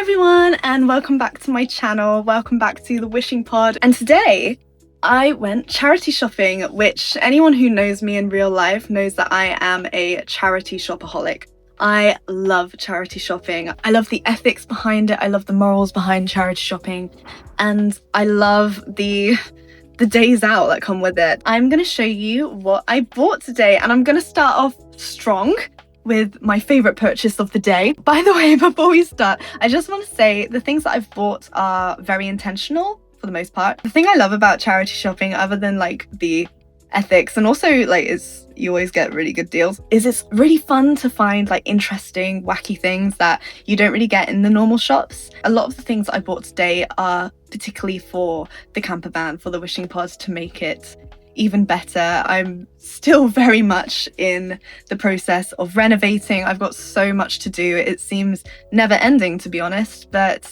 everyone, and welcome back to my channel. Welcome back to the Wishing Pod. And today I went charity shopping, which anyone who knows me in real life knows that I am a charity shopaholic. I love charity shopping. I love the ethics behind it. I love the morals behind charity shopping, and I love the days out that come with it. I'm going to show you what I bought today, and I'm going to start off strong with my favorite purchase of the day. By the way, before we start, I just want to say the things that I've bought are very intentional for the most part. The thing I love about charity shopping, other than like the ethics and also like is you always get really good deals, is it's really fun to find like interesting, wacky things that you don't really get in the normal shops. A lot of the things I bought today are particularly for the camper van, for the Wishing Pod, to make it even better. I'm still very much in the process of renovating. I've got so much to do. It seems never ending, to be honest, but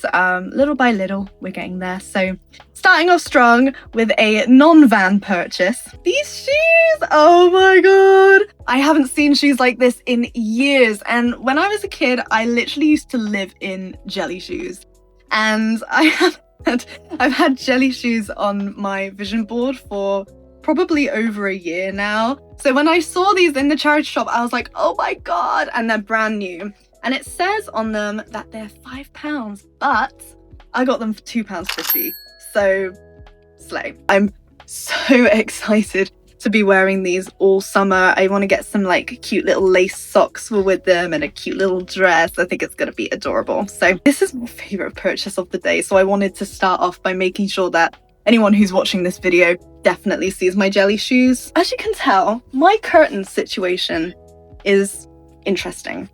little by little we're getting there. So starting off strong with a non-van purchase. These shoes, oh my god, I haven't seen shoes like this in years. And when I was a kid, I literally used to live in jelly shoes, and I've had jelly shoes on my vision board for probably over a year now. So when I saw these in the charity shop, I was like, oh my god, and they're brand new. And it says on them that they're £5, but I got them for £2.50. So slay. I'm so excited to be wearing these all summer. I want to get some like cute little lace socks with them and a cute little dress. I think it's going to be adorable. So this is my favorite purchase of the day. So I wanted to start off by making sure that anyone who's watching this video definitely sees my jelly shoes. As you can tell, my curtain situation is interesting.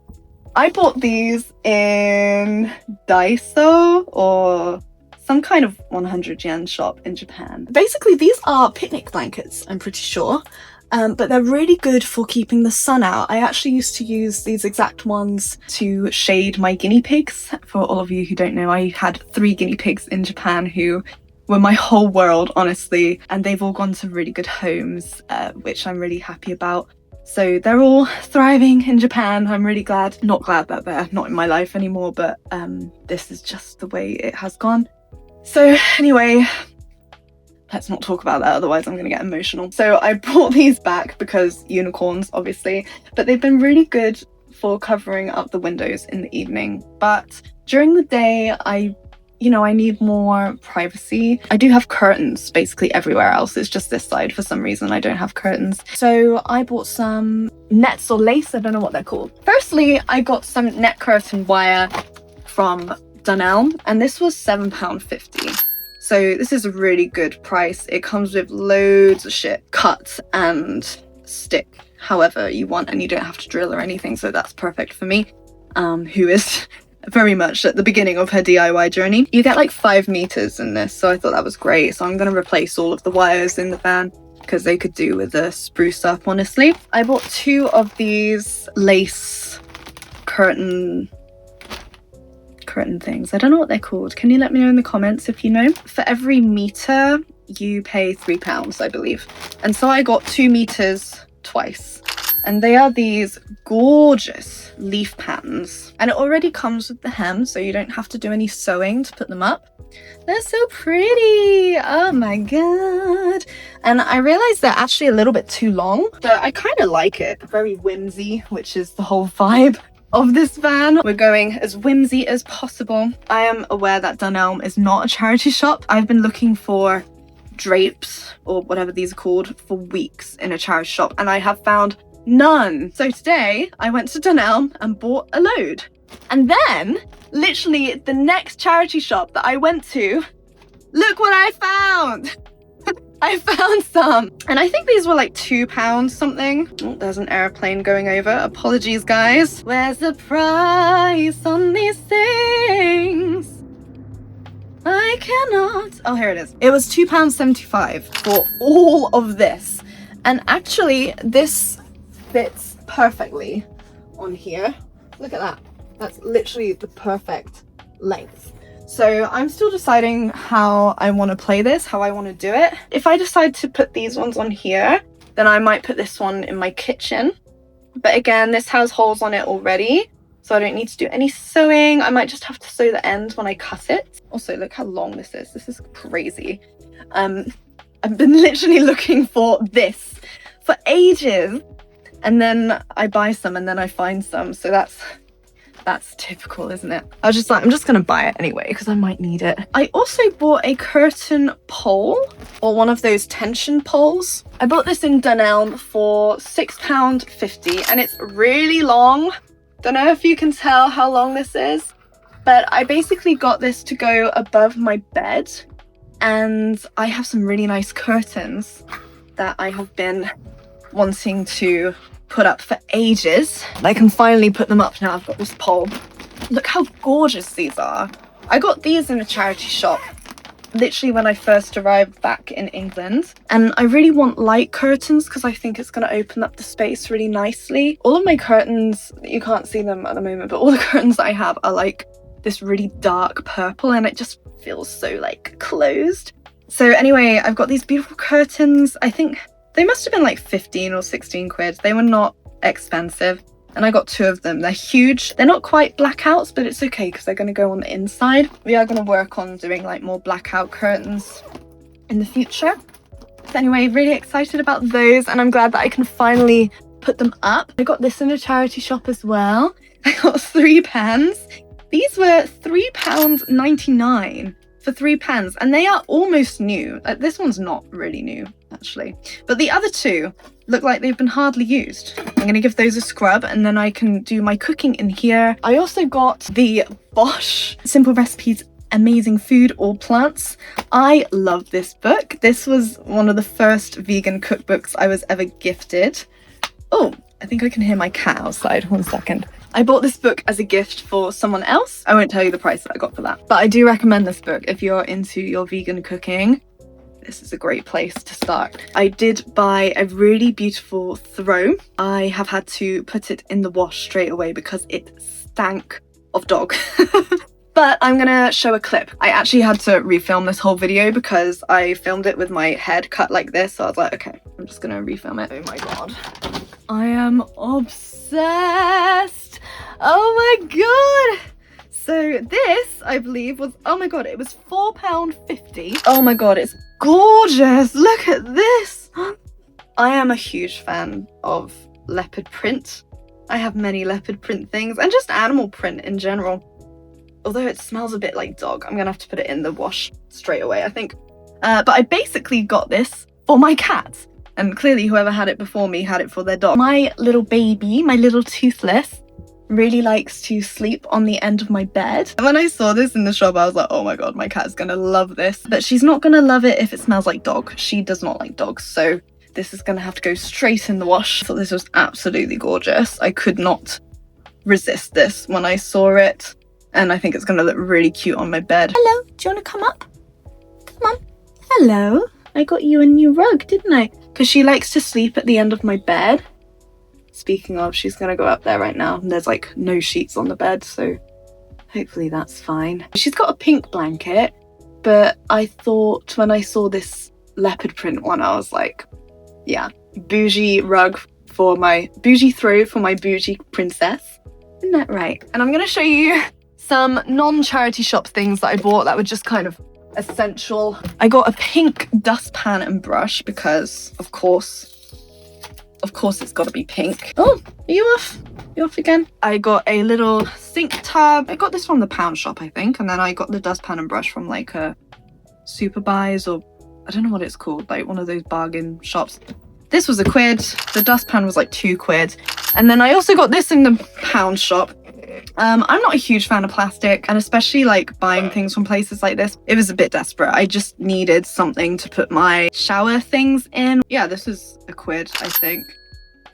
I bought these in Daiso or some kind of 100 yen shop in Japan. Basically, these are picnic blankets, I'm pretty sure, but they're really good for keeping the sun out. I actually used to use these exact ones to shade my guinea pigs. For all of you who don't know, I had 3 guinea pigs in Japan who were my whole world, honestly, and they've all gone to really good homes, which I'm really happy about. So they're all thriving in Japan. I'm really glad. Not glad that they're not in my life anymore, but this is just the way it has gone. So anyway, let's not talk about that, otherwise I'm gonna get emotional. So I brought these back because unicorns, obviously, but they've been really good for covering up the windows in the evening. But during the day, I need more privacy. I do have curtains basically everywhere else. It's just this side, for some reason, I don't have curtains. So I bought some nets or lace, I don't know what they're called. Firstly, I got some net curtain wire from Dunelm, and this was £7.50. So this is a really good price. It comes with loads of shit, cut and stick however you want, and you don't have to drill or anything, so that's perfect for me, who is very much at the beginning of her DIY journey. You get like 5 meters in this, so I thought that was great. So I'm going to replace all of the wires in the van because they could do with a spruce up, honestly. I bought 2 of these lace curtain things. I don't know what they're called. Can you let me know in the comments if you know? For every meter you pay £3, I believe. And so I got 2 meters twice. And they are these gorgeous leaf patterns. And it already comes with the hem, so you don't have to do any sewing to put them up. They're so pretty. Oh my god. And I realized they're actually a little bit too long, but I kind of like it. Very whimsy, which is the whole vibe of this van. We're going as whimsy as possible. I am aware that Dunelm is not a charity shop. I've been looking for drapes, or whatever these are called, for weeks in a charity shop, and I have found none. So today I went to Dunelm and bought a load. And then literally the next charity shop that I went to, look what I found. I found some, and I think these were like £2 something. Oh, there's an airplane going over. Apologies, guys. Where's the price on these things? I cannot. Oh, here it is. It was £2.75 for all of this. And actually this fits perfectly on here. Look at that. That's literally the perfect length. So I'm still deciding how I want to play this, how I want to do it. If I decide to put these ones on here, then I might put this one in my kitchen. But again, this has holes on it already. so I don't need to do any sewing. I might just have to sew the end when I cut it. Also, look how long this is. This is crazy. I've been literally looking for this for ages, and then I buy some and then I find some, so that's typical, isn't it? I was just like, I'm just gonna buy it anyway because I might need it. I also bought a curtain pole, or one of those tension poles. I bought this in Dunelm for £6.50 and it's really long. Don't know if you can tell how long this is, but I basically got this to go above my bed, and I have some really nice curtains that I have been wanting to put up for ages. I can finally put them up now. I've got this pole. Look how gorgeous these are. I got these in a charity shop literally when I first arrived back in England, and I really want light curtains because I think it's going to open up the space really nicely. All of my curtains, you can't see them at the moment, but all the curtains that I have are like this really dark purple, and it just feels so like closed. So anyway, I've got these beautiful curtains. I think they must have been like 15 or 16 quid. They were not expensive. And I got 2 of them. They're huge. They're not quite blackouts, but it's okay because they're going to go on the inside. We are going to work on doing like more blackout curtains in the future. So anyway, really excited about those, and I'm glad that I can finally put them up. I got this in a charity shop as well. I got 3 pans. These were £3.99 for 3 pans, and they are almost new. This one's not really new, actually. But the other 2 look like they've been hardly used. I'm going to give those a scrub, and then I can do my cooking in here. I also got the Bosch Simple Recipes Amazing Food All Plants. I love this book. This was one of the first vegan cookbooks I was ever gifted. Oh, I think I can hear my cat outside. 1 second. I bought this book as a gift for someone else. I won't tell you the price that I got for that, but I do recommend this book if you're into your vegan cooking. This is a great place to start. I did buy a really beautiful throw. I have had to put it in the wash straight away because it stank of dog. But I'm gonna show a clip. I actually had to refilm this whole video because I filmed it with my head cut like this. So I was like, okay, I'm just gonna refilm it. Oh my God. I am obsessed. Oh my God. So this, I believe, was, oh my God, it was £4.50. Oh my God, it's gorgeous. Look at this. I am a huge fan of leopard print. I have many leopard print things and just animal print in general. Although it smells a bit like dog, I'm gonna have to put it in the wash straight away, I think. But I basically got this for my cat. And clearly whoever had it before me had it for their dog. My little baby, my little toothless, really likes to sleep on the end of my bed. And when I saw this in the shop, I was like, oh my God, my cat's gonna love this. But she's not gonna love it if it smells like dog. She does not like dogs, so this is gonna have to go straight in the wash. I thought this was absolutely gorgeous. I could not resist this when I saw it. And I think it's gonna look really cute on my bed. Hello, do you wanna come up? Come on. Hello. I got you a new rug, didn't I? Because she likes to sleep at the end of my bed. Speaking of, she's gonna go up there right now, and there's like no sheets on the bed, so hopefully that's fine. She's got a pink blanket, but I thought when I saw this leopard print one, I was like, yeah, bougie rug for my bougie throw for my bougie princess. Isn't that right? And I'm gonna show you some non-charity shop things that I bought that were just kind of essential. I got a pink dustpan and brush because of course it's got to be pink. Oh, are you off? You off again? I got a little sink tub. I got this from the pound shop, I think, and then I got the dustpan and brush from like a Super Buys, or I don't know what it's called, like one of those bargain shops. This was £1. The dustpan was like £2. And then I also got this in the pound shop. I'm not a huge fan of plastic, and especially like buying things from places like this, it was a bit desperate. I just needed something to put my shower things in. Yeah, this is £1, I think.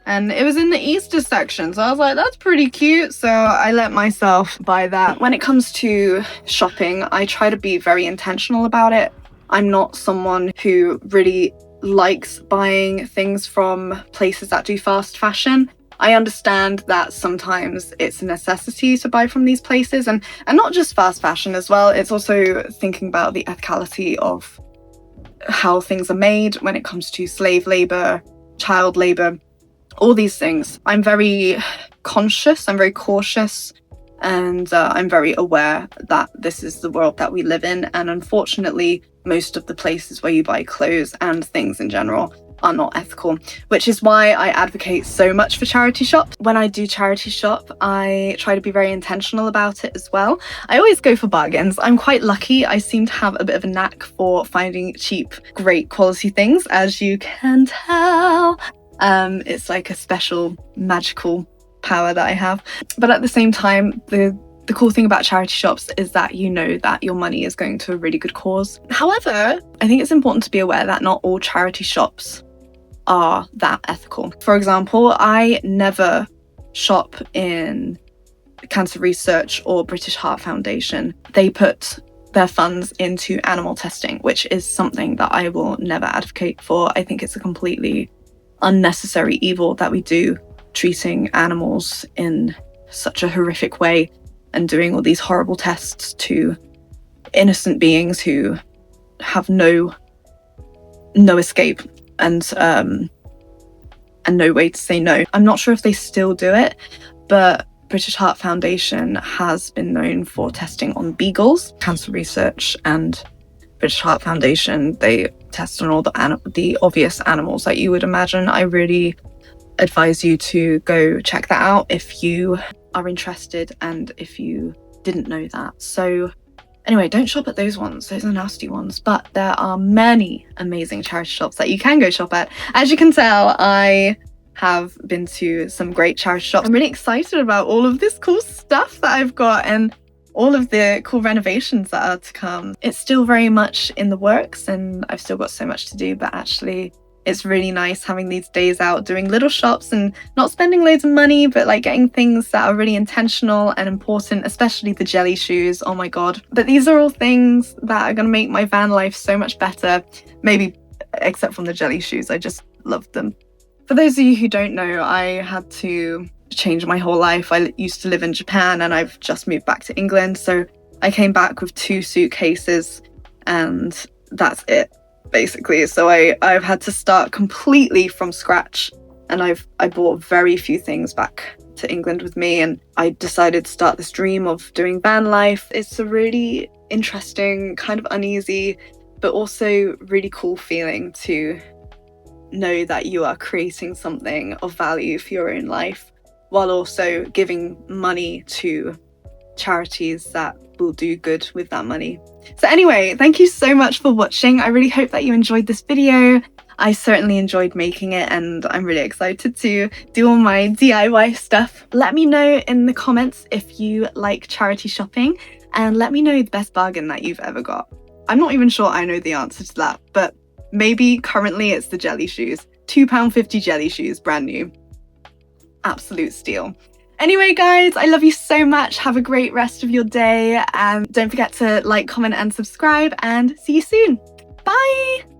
And it was in the Easter section, so I was like, that's pretty cute. So I let myself buy that. When it comes to shopping, I try to be very intentional about it. I'm not someone who really likes buying things from places that do fast fashion. I understand that sometimes it's a necessity to buy from these places, and not just fast fashion as well. It's also thinking about the ethicality of how things are made when it comes to slave labor, child labor, all these things. I'm very conscious, I'm very cautious and I'm very aware that this is the world that we live in, and unfortunately most of the places where you buy clothes and things in general are not ethical, which is why I advocate so much for charity shops. When I do charity shop, I try to be very intentional about it as well. I always go for bargains. I'm quite lucky. I seem to have a bit of a knack for finding cheap, great quality things, as you can tell. It's like a special magical power that I have. But at the same time, the cool thing about charity shops is that you know that your money is going to a really good cause. However, I think it's important to be aware that not all charity shops are that ethical. For example, I never shop in Cancer Research or British Heart Foundation. They put their funds into animal testing, which is something that I will never advocate for. I think it's a completely unnecessary evil that we do, treating animals in such a horrific way and doing all these horrible tests to innocent beings who have no escape and no way to say no. I'm not sure if they still do it, but British Heart Foundation has been known for testing on beagles. Cancer Research and British Heart Foundation, they test on all the obvious animals that you would imagine. I really advise you to go check that out if you are interested and if you didn't know that. So anyway, don't shop at those ones. Those are nasty ones. But there are many amazing charity shops that you can go shop at. As you can tell, I have been to some great charity shops. I'm really excited about all of this cool stuff that I've got and all of the cool renovations that are to come. It's still very much in the works and I've still got so much to do, but actually it's really nice having these days out doing little shops and not spending loads of money, but like getting things that are really intentional and important, especially the jelly shoes. Oh my god. But these are all things that are going to make my van life so much better. Maybe except from the jelly shoes. I just love them. For those of you who don't know, I had to change my whole life. I used to live in Japan and I've just moved back to England. So I came back with 2 suitcases and that's it, basically. So I've had to start completely from scratch, and I bought very few things back to England with me, and I decided to start this dream of doing van life. It's a really interesting, kind of uneasy, but also really cool feeling to know that you are creating something of value for your own life while also giving money to charities that will do good with that money. So anyway, thank you so much for watching. I really hope that you enjoyed this video. I certainly enjoyed making it and I'm really excited to do all my DIY stuff. Let me know in the comments if you like charity shopping and let me know the best bargain that you've ever got. I'm not even sure I know the answer to that, but maybe currently it's the jelly shoes. £2.50 jelly shoes, brand new. Absolute steal. Anyway, guys, I love you so much. Have a great rest of your day and don't forget to like, comment and subscribe and see you soon. Bye!